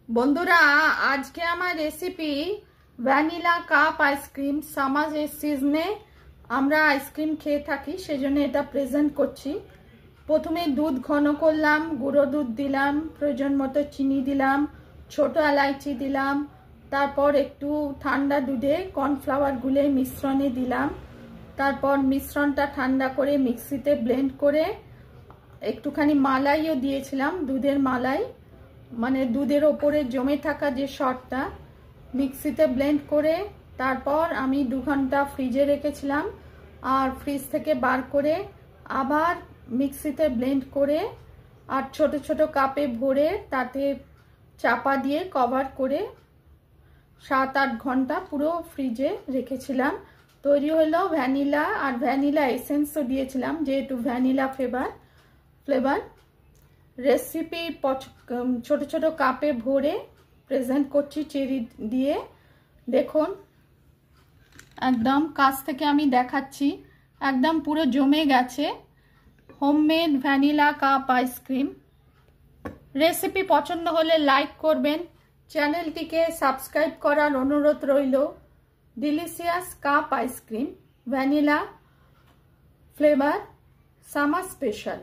বন্ধুরা, আজকে আমার recipe vanilla cup ice cream. Summer সিজনে আমরা আইসক্রিম খেয়ে থাকি, সেজন্য এটা প্রেজেন্ট করছি। প্রথমে দুধ ঘন করলাম, গুঁড়ো দুধ দিলাম, প্রয়োজন মতো চিনি দিলাম, ছোট এলাইচি দিলাম, তারপর একটু ঠান্ডা দুধে কর্নফ্লাওয়ার গুলে মিশ্রণে দিলাম। তারপর মিশ্রণটা ঠান্ডা করে মিক্সিতে ব্লেন্ড করে একটুখানি মালাইও দিয়েছিলাম, দুধের মালাই, মানে দুধের ওপরে জমে থাকা যে সরটা, মিক্সিতে ব্লেন্ড করে তারপর আমি 2 ঘন্টা ফ্রিজে রেখেছিলাম। আর ফ্রিজ থেকে বার করে আবার মিক্সিতে ব্লেন্ড করে আর ছোট ছোট কাপে ভরে তাতে চাপা দিয়ে কভার করে 7-8 ঘন্টা পুরো ফ্রিজে রেখেছিলাম। তৈরি হলো ভ্যানিলা, আর ভ্যানিলা এসেন্সও দিয়েছিলাম যেহেতু ভ্যানিলা ফ্লেভার। রেসিপি ছোট ছোট কাপে ভরে প্রেজেন্ট করছি চেরি দিয়ে। দেখুন, একদম কাছ থেকে আমি দেখাচ্ছি, একদম পুরো জমে গেছে homemade vanilla cup ice cream. Recipe পছন্দ হলে লাইক করবেন, চ্যানেলটিকে সাবস্ক্রাইব করার অনুরোধ রইল। Delicious cup ice cream, vanilla flavour, summer special.